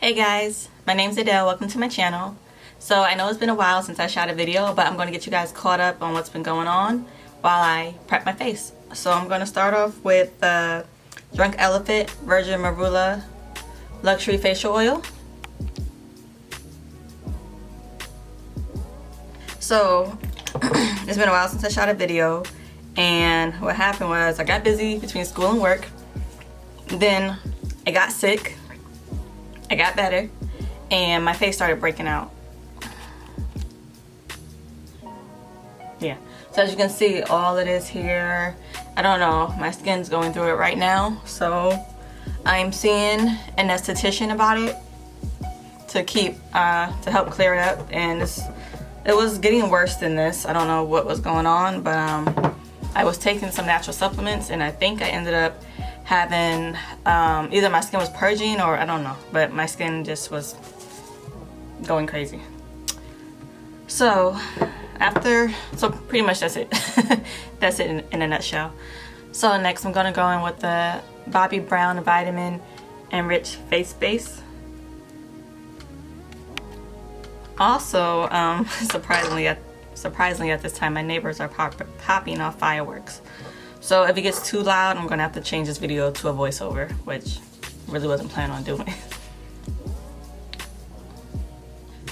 Hey guys, my name's Aidelle. Welcome to my channel. So I know it's been a while since I shot a video, but I'm going to get you guys caught up on what's been going on while I prep my face. So I'm going to start off with the Drunk Elephant Virgin Marula Luxury Facial Oil. So it's been a while since I shot a video, and what happened was I got busy between school and work. Then I got sick. I got better, and my face started breaking out. Yeah, so as you can see, all it is here, I don't know, my skin's going through it right now, so I'm seeing an esthetician about it to help clear it up. And it was getting worse than this. I don't know what was going on, but I was taking some natural supplements, and I think I ended up having either my skin was purging or I don't know, but my skin just was going crazy. So pretty much that's it. That's it in a nutshell. So next I'm gonna go in with the Bobbi Brown Vitamin Enriched Face Base. Also, surprisingly at this time, my neighbors are popping off fireworks. So if it gets too loud, I'm gonna have to change this video to a voiceover, which I really wasn't planning on doing.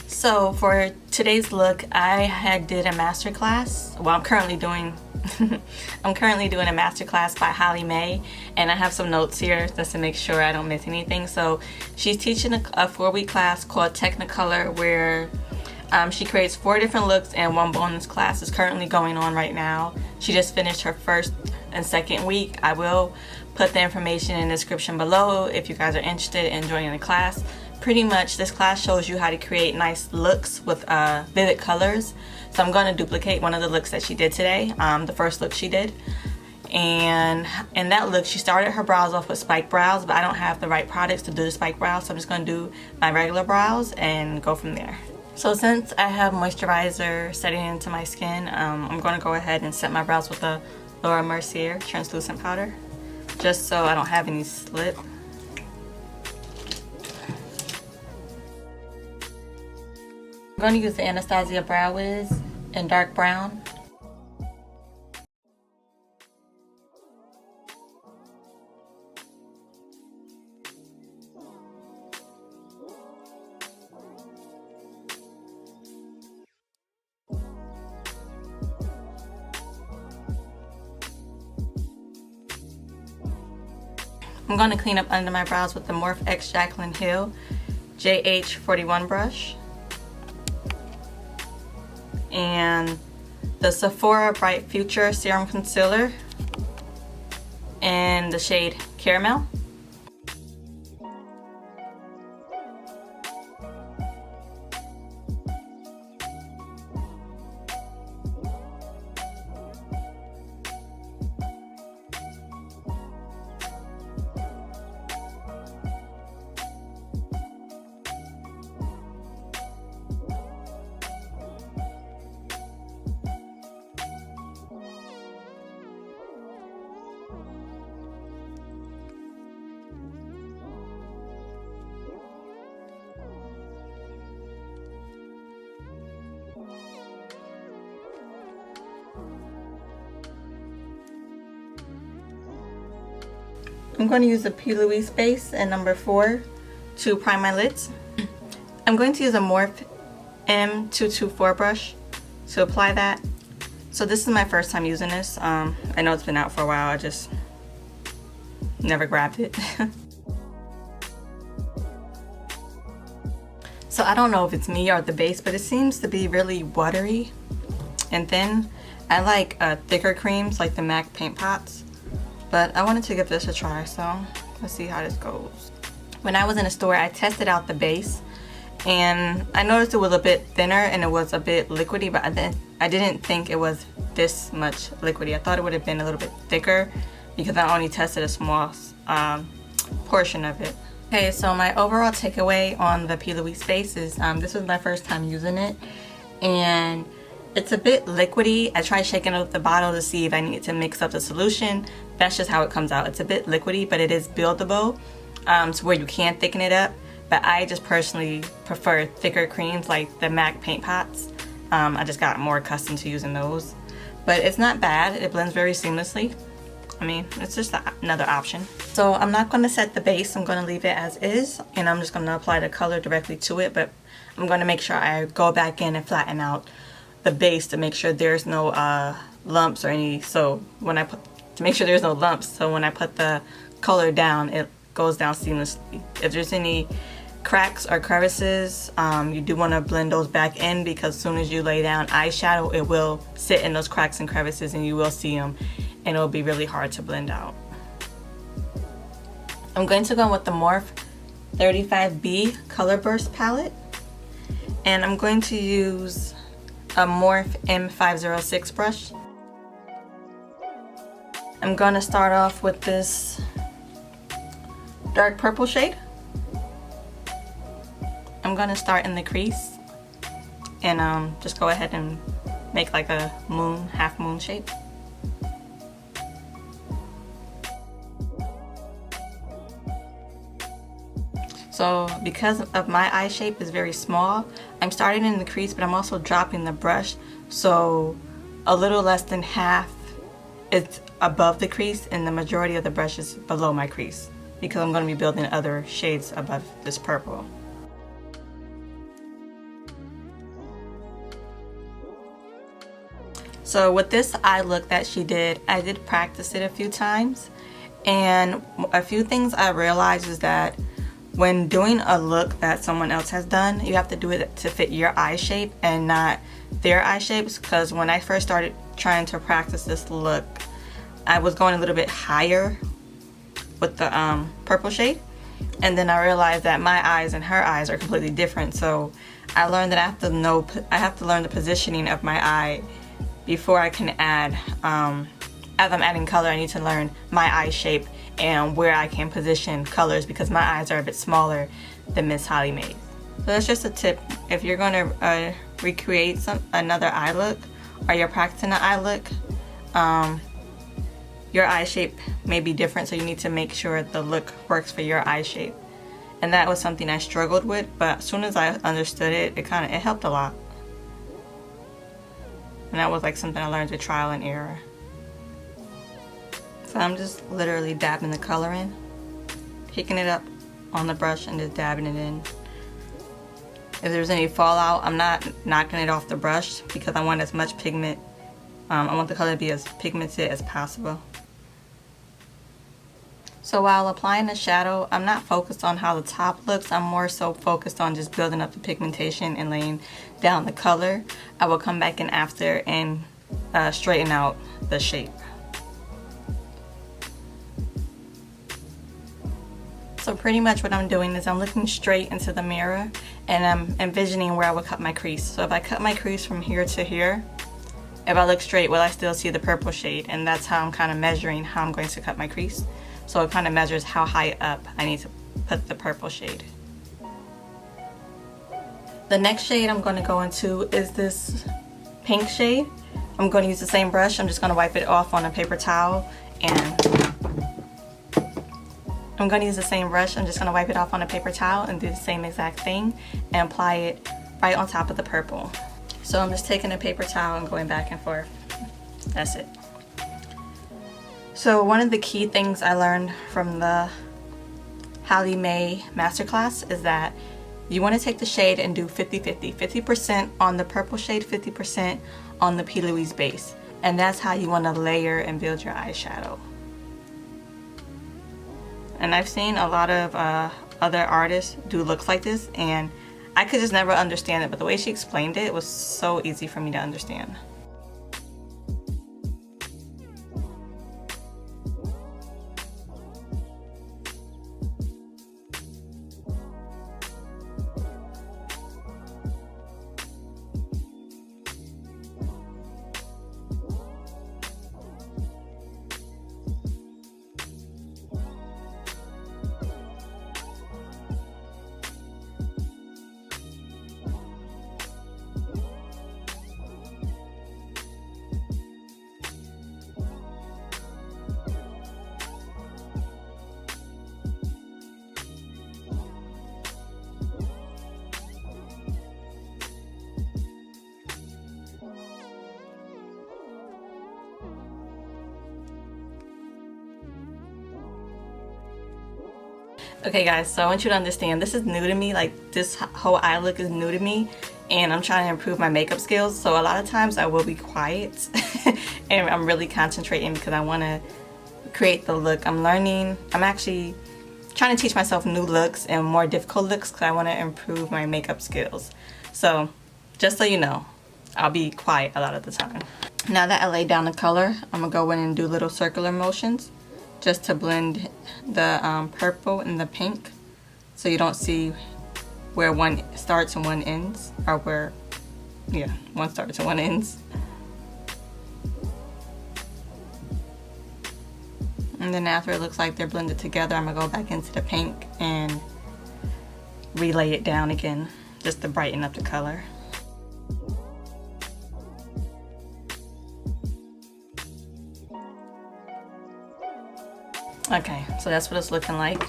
So for today's look, I did a master class. Well, I'm currently doing a master class by Mae, and I have some notes here just to make sure I don't miss anything. So she's teaching a 4-week class called Technicolor, where she creates 4 different looks, and 1 bonus class is currently going on right now. She just finished her 1st and 2nd week. I will put the information in the description below if you guys are interested in joining the class. Pretty much this class shows you how to create nice looks with vivid colors. So I'm going to duplicate one of the looks that she did today, the first look she did. And in that look, she started her brows off with spike brows, but I don't have the right products to do the spike brows, so I'm just going to do my regular brows and go from there. So since I have moisturizer setting into my skin, I'm going to go ahead and set my brows with the Mercier translucent powder, just so I don't have any slip. I'm going to use the Anastasia Brow Wiz in dark brown. I'm going to clean up under my brows with the Morph X Jaclyn Hill JH41 brush and the Sephora Bright Future Serum Concealer in the shade Caramel. I'm going to use the P. Louise base in number 4 to prime my lids. I'm going to use a Morph M224 brush to apply that. So this is my first time using this. I know it's been out for a while, I just never grabbed it. So I don't know if it's me or the base, but it seems to be really watery and thin. I like thicker creams like the MAC paint pots. But I wanted to give this a try, so let's see how this goes. When I was in the store, I tested out the base, and I noticed it was a bit thinner and it was a bit liquidy, but I didn't think it was this much liquidy. I thought it would have been a little bit thicker because I only tested a small portion of it. Okay, so my overall takeaway on the P. Louise base is this was my first time using it, and it's a bit liquidy. I tried shaking up the bottle to see if I needed to mix up the solution. That's just how it comes out. It's a bit liquidy, but it is buildable to where you can thicken it up. but I just personally prefer thicker creams like the MAC paint pots. I just got more accustomed to using those. But it's not bad, it blends very seamlessly. I mean, it's just another option. So I'm not going to set the base, I'm going to leave it as is, and I'm just going to apply the color directly to it, but I'm going to make sure I go back in and flatten out the base to make sure there's no lumps or any, so when I put, to make sure there's no lumps, so when I put the color down, it goes down seamlessly. If there's any cracks or crevices, you do want to blend those back in, because as soon as you lay down eyeshadow, it will sit in those cracks and crevices and you will see them, and it'll be really hard to blend out. I'm going to go with the Morphe 35B Color Burst palette, and I'm going to use a Morphe M506 brush. I'm going to start off with this dark purple shade. I'm going to start in the crease and just go ahead and make like a moon, half moon shape. So because of my eye shape is very small, I'm starting in the crease, but I'm also dropping the brush, so a little less than half is above the crease and the majority of the brush is below my crease, because I'm going to be building other shades above this purple. So with this eye look that she did, I did practice it a few times, and a few things I realized is that when doing a look that someone else has done, you have to do it to fit your eye shape and not their eye shapes, because when I first started trying to practice this look, I was going a little bit higher with the purple shade, and then I realized that my eyes and her eyes are completely different, so I learned that I have to learn the positioning of my eye before I can add, as I'm adding color, I need to learn my eye shape and where I can position colors, because my eyes are a bit smaller than Miss Holly Mae. So that's just a tip. If you're going to recreate another eye look, or you're practicing an eye look, your eye shape may be different, so you need to make sure the look works for your eye shape. And that was something I struggled with, but as soon as I understood it, it helped a lot. And that was like something I learned with trial and error. So I'm just literally dabbing the color in, picking it up on the brush and just dabbing it in. If there's any fallout, I'm not knocking it off the brush, because I want as much pigment, I want the color to be as pigmented as possible. So while applying the shadow, I'm not focused on how the top looks, I'm more so focused on just building up the pigmentation and laying down the color. I will come back in after and straighten out the shape. So pretty much what I'm doing is I'm looking straight into the mirror and I'm envisioning where I would cut my crease. So if I cut my crease from here to here, if I look straight, will I still see the purple shade? And that's how I'm kind of measuring how I'm going to cut my crease. So it kind of measures how high up I need to put the purple shade. The next shade I'm going to go into is this pink shade. I'm going to use the same brush. I'm just going to wipe it off on a paper towel, and I'm going to use the same brush. I'm just going to wipe it off on a paper towel and do the same exact thing and apply it right on top of the purple. So I'm just taking a paper towel and going back and forth. That's it. So one of the key things I learned from the Holly Mae Masterclass is that you want to take the shade and do 50-50. 50% on the purple shade, 50% on the P. Louise base. And that's how you want to layer and build your eyeshadow. And I've seen a lot of other artists do looks like this, and I could just never understand it, but the way she explained it was so easy for me to understand. Okay guys, so I want you to understand this is new to me. Like, this whole eye look is new to me, and I'm trying to improve my makeup skills, so a lot of times I will be quiet and I'm really concentrating because I want to create the look. I'm learning. I'm actually trying to teach myself new looks and more difficult looks because I want to improve my makeup skills. So just so you know, I'll be quiet a lot of the time. Now that I laid down the color, I'm gonna go in and do little circular motions just to blend the purple and the pink, so you don't see where one starts and one ends, or where, yeah, one starts and one ends. And then after it looks like they're blended together, I'm gonna go back into the pink and relay it down again just to brighten up the color. Okay, so that's what it's looking like.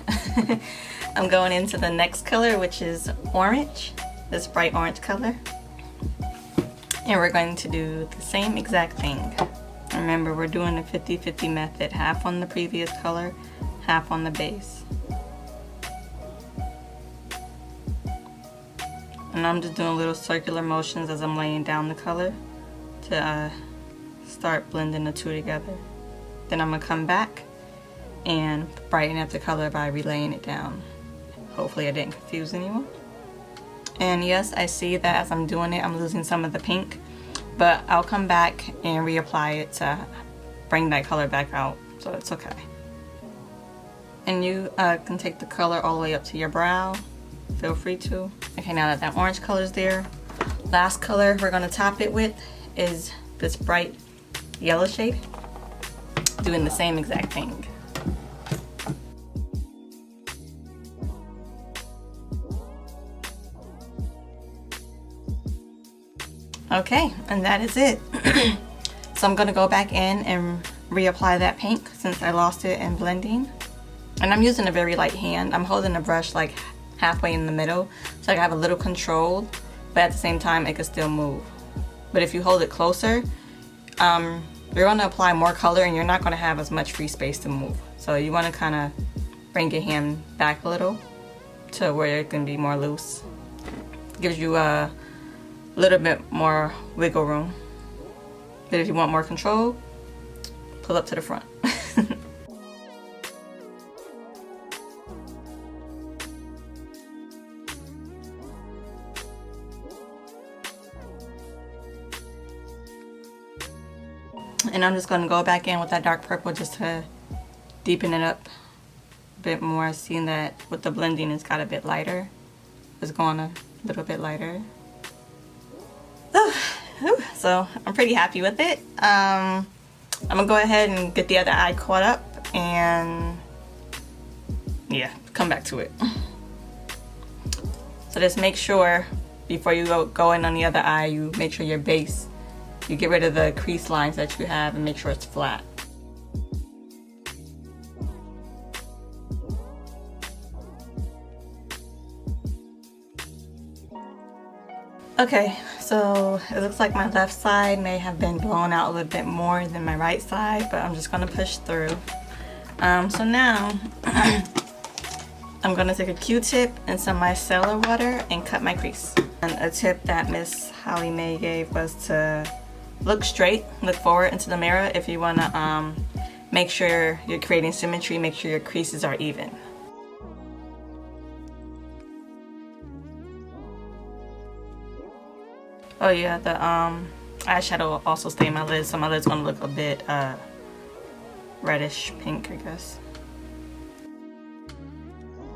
I'm going into the next color, which is orange, this bright orange color. And we're going to do the same exact thing. Remember, we're doing the 50-50 method, half on the previous color, half on the base. And I'm just doing little circular motions as I'm laying down the color to start blending the two together. Then I'm gonna come back and brighten up the color by relaying it down. Hopefully I didn't confuse anyone. And yes, I see that as I'm doing it, I'm losing some of the pink, but I'll come back and reapply it to bring that color back out, so it's okay. And you can take the color all the way up to your brow. Feel free to. Okay, now that that orange color is there, last color we're gonna top it with is this bright yellow shade. Doing the same exact thing. Okay, and that is it. So I'm gonna go back in and reapply that pink since I lost it in blending. And I'm using a very light hand. I'm holding the brush like halfway in the middle, so I have a little control, but at the same time it can still move. But if you hold it closer, you're gonna apply more color and you're not gonna have as much free space to move. So you wanna kinda bring your hand back a little to where it can be more loose. Gives you a little bit more wiggle room. But if you want more control, pull up to the front. And I'm just going to go back in with that dark purple just to deepen it up a bit more, seeing that with the blending it's got a bit lighter. It's going a little bit lighter. So I'm pretty happy with it. I'm gonna go ahead and get the other eye caught up and yeah, come back to it. So just make sure before you go in on the other eye, you make sure your base, you get rid of the crease lines that you have and make sure it's flat. Okay, so it looks like my left side may have been blown out a little bit more than my right side, but I'm just gonna push through. So now I'm gonna take a Q-tip and some micellar water and cut my crease. And a tip that Miss Holly Mae gave was to look straight, look forward into the mirror if you wanna make sure you're creating symmetry, make sure your creases are even. Oh yeah, the eyeshadow will also stay in my lid, so my lid's gonna look a bit reddish pink, I guess.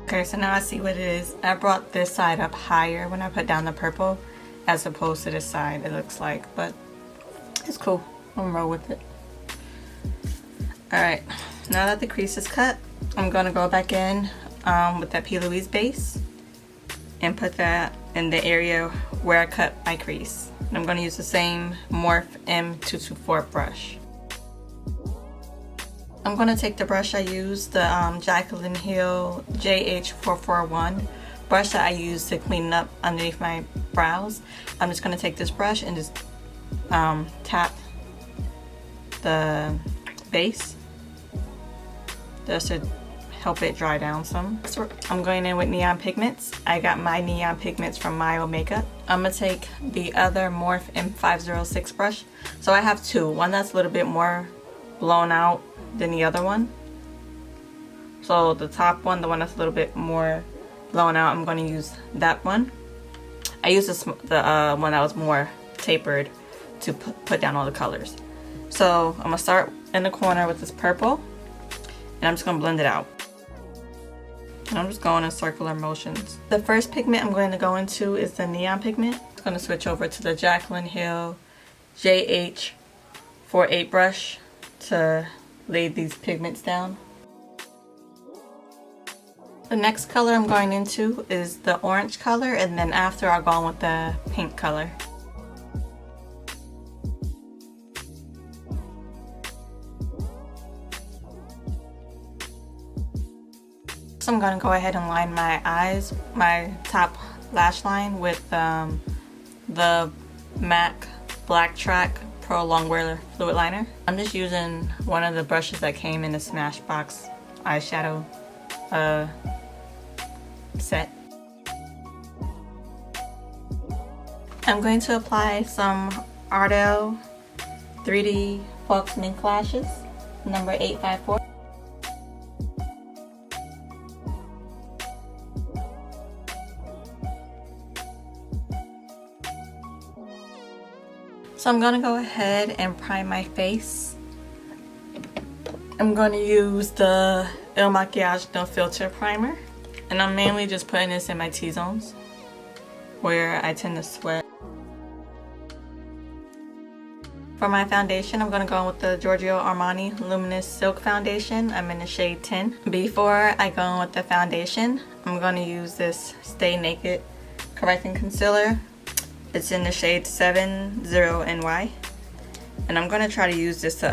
Okay, so now I see what it is. I brought this side up higher when I put down the purple as opposed to this side, it looks like, but it's cool. I'm gonna roll with it. Alright, now that the crease is cut, I'm gonna go back in with that P. Louise base and put that in the area where I cut my crease. And I'm gonna use the same Morph M224 brush. I'm gonna take the brush I used, the Jacqueline Hill JH441 brush that I use to clean up underneath my brows. I'm just gonna take this brush and just tap the base just to help it dry down some. So I'm going in with neon pigments. I got my neon pigments from Mae MUAs Makeup. I'm gonna take the other Morph M506 brush. So I have two. One that's a little bit more blown out than the other one. So the top one, the one that's a little bit more blown out, I'm going to use that one. I used the one that was more tapered to put down all the colors. So I'm going to start in the corner with this purple, and I'm just going to blend it out. And I'm just going in circular motions. The first pigment I'm going to go into is the neon pigment. I'm going to switch over to the Jaclyn Hill JH48 brush to lay these pigments down. The next color I'm going into is the orange color, and then after I'll go on with the pink color. So I'm going to go ahead and line my eyes, my top lash line with the MAC Black Track Pro Longwear Fluid Liner. I'm just using one of the brushes that came in the Smashbox eyeshadow set. I'm going to apply some Aidelle 3D Fox Mink Lashes, number 854. So I'm going to go ahead and prime my face. I'm going to use the Makiage No Filter Primer. And I'm mainly just putting this in my T-zones, where I tend to sweat. For my foundation, I'm going to go in with the Giorgio Armani Luminous Silk Foundation. I'm in the shade 10. Before I go in with the foundation, I'm going to use this Stay Naked Correcting Concealer. It's in the shade 70NY. And I'm going to try to use this to,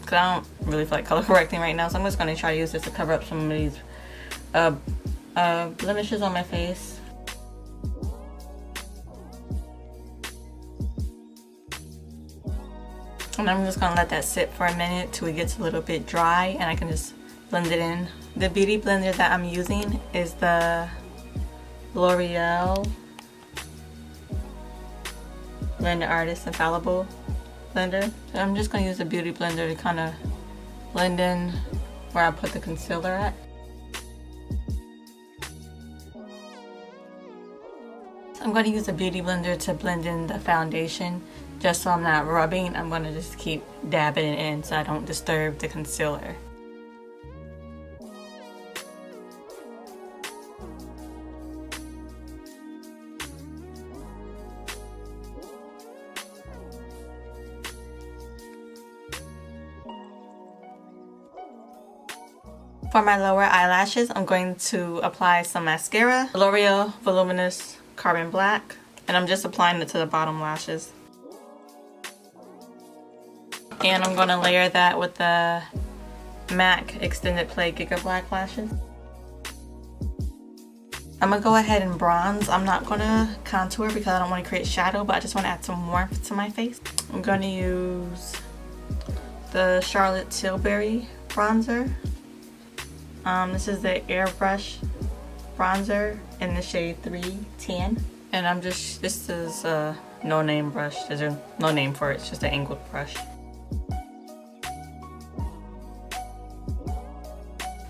because I don't really feel like color correcting right now, so I'm just going to try to use this to cover up some of these blemishes on my face. And I'm just gonna let that sit for a minute till it gets a little bit dry, and I can just blend it in. The beauty blender that I'm using is the L'Oreal Blender Artist Infallible blender. So I'm just gonna use the beauty blender to kind of blend in where I put the concealer at. I'm going to use a beauty blender to blend in the foundation, just so I'm not rubbing. I'm going to just keep dabbing it in so I don't disturb the concealer. For my lower eyelashes, I'm going to apply some mascara, L'Oreal Voluminous Carbon Black, and I'm just applying it to the bottom lashes. And I'm going to layer that with the MAC Extended Play Giga Black lashes. I'm going to go ahead and bronze. I'm not going to contour because I don't want to create shadow, but I just want to add some warmth to my face. I'm going to use the Charlotte Tilbury bronzer. This is the Airbrush bronzer in the shade 310. And this is a no-name brush. There's no name for it, it's just an angled brush.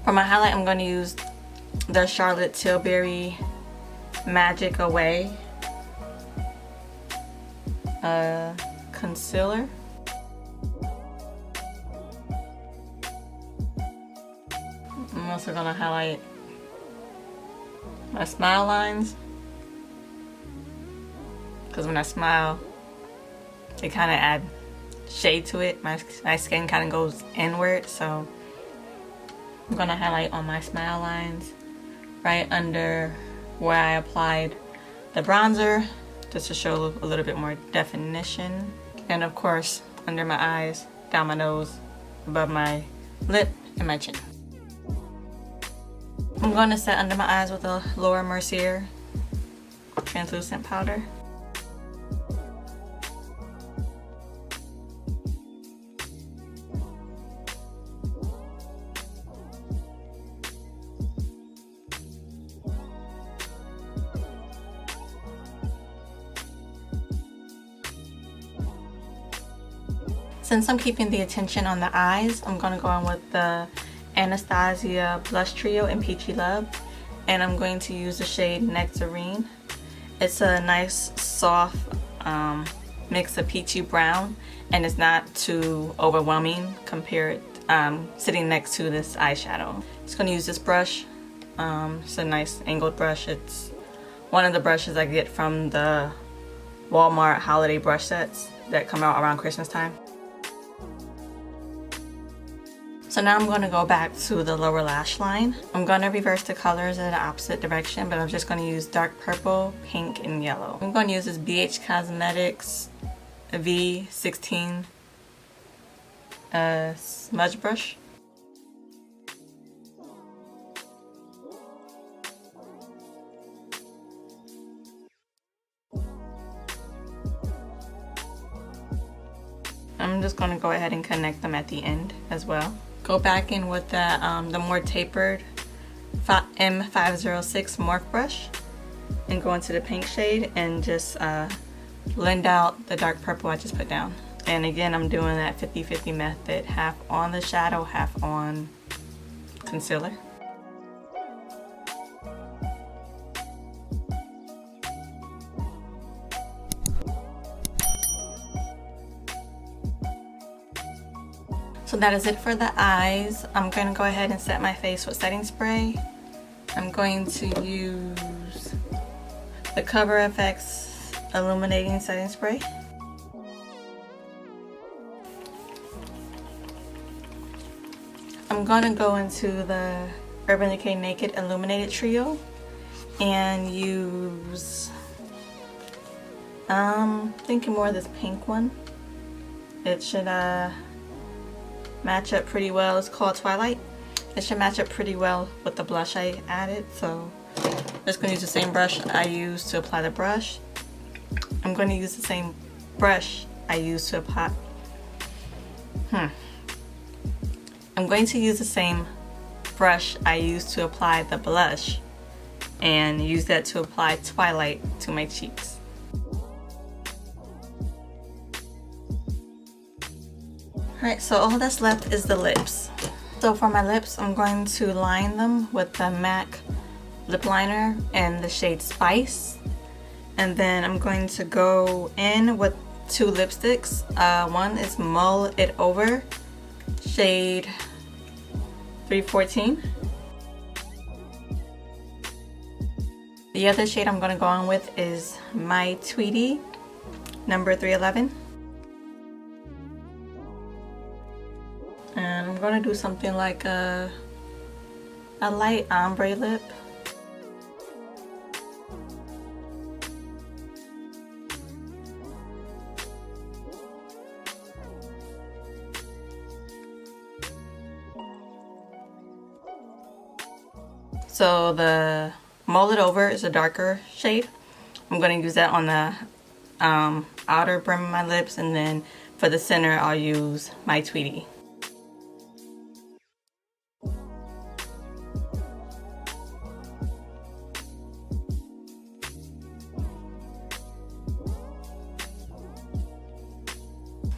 For my highlight, I'm going to use the Charlotte Tilbury Magic Away concealer. I'm also going to highlight my smile lines, because when I smile, it kind of adds shade to it. My skin kind of goes inward, so I'm going to highlight on my smile lines right under where I applied the bronzer, just to show a little bit more definition. And of course, under my eyes, down my nose, above my lip, and my chin. I'm going to set under my eyes with a Laura Mercier translucent powder. Since I'm keeping the attention on the eyes, I'm going to go in with the Anastasia Blush Trio in Peachy Love. And I'm going to use the shade Nectarine. It's a nice soft mix of peachy brown, and it's not too overwhelming compared sitting next to this eyeshadow. Just going to use this brush. It's a nice angled brush. It's one of the brushes I get from the Walmart holiday brush sets that come out around Christmas time. So now I'm going to go back to the lower lash line. I'm going to reverse the colors in the opposite direction, but I'm just going to use dark purple, pink, and yellow. I'm going to use this BH Cosmetics V16 smudge brush. I'm just going to go ahead and connect them at the end as well. Go back in with the more tapered M506 Morph brush and go into the pink shade and just blend out the dark purple I just put down. And again, I'm doing that 50-50 method, half on the shadow, half on concealer. So that is it for the eyes. I'm going to go ahead and set my face with setting spray. I'm going to use the Cover FX Illuminating Setting Spray. I'm going to go into the Urban Decay Naked Illuminated Trio and use, thinking more of this pink one. It should match up pretty well. It's called Twilight. It should match up pretty well with the blush I added. So I'm just going to use the same brush I used to apply the brush. I'm going to use the same brush I used to apply. I'm going to use the same brush I used to apply the blush and use that to apply Twilight to my cheeks. Alright, so all that's left is the lips. So for my lips, I'm going to line them with the MAC lip liner and the shade Spice. And then I'm going to go in with two lipsticks. One is Mull It Over, shade 314. The other shade I'm going to go on with is My Tweety, number 311. And I'm going to do something like a light ombre lip. So the Mull It Over is a darker shade. I'm going to use that on the outer brim of my lips, and then for the center I'll use My Tweety.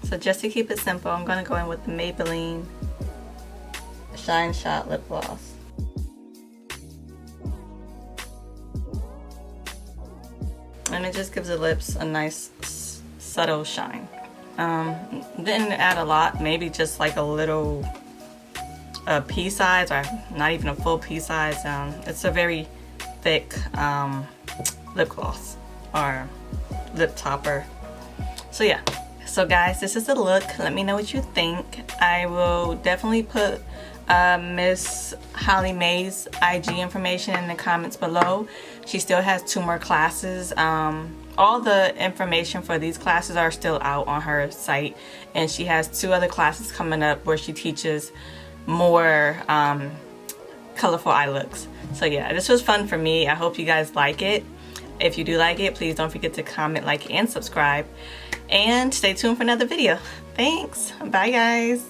So just to keep it simple, I'm going to go in with the Maybelline Shine Shot Lip Gloss. And it just gives the lips a nice subtle shine. Didn't add a lot, maybe just like a little pea size, or not even a full pea size. It's a very thick lip gloss or lip topper. So yeah. So guys, this is the look. Let me know what you think. I will definitely put Miss Holly Mae's IG information in the comments below. She still has 2 more classes. All the information for these classes are still out on her site, and she has 2 other classes coming up where she teaches more colorful eye looks. So yeah, this was fun for me. I hope you guys like it. If you do like it, please don't forget to comment, like, and subscribe. And stay tuned for another video. Thanks. Bye, guys.